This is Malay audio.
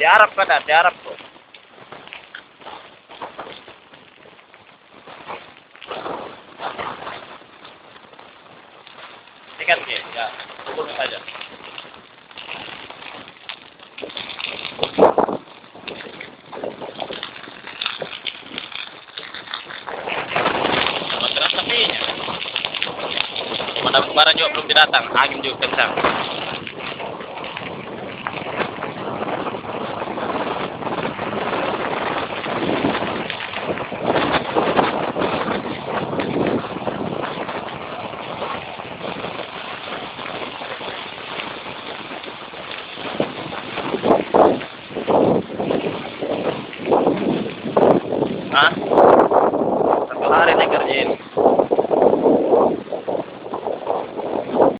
Diharap ka na, diharap ko. Sikat niya, ya. Pukul mo saja. Matras sapinya. Pemadam kebakaran juga belum datang, angin juga kencang. Hah? Satu hari nih kerjain.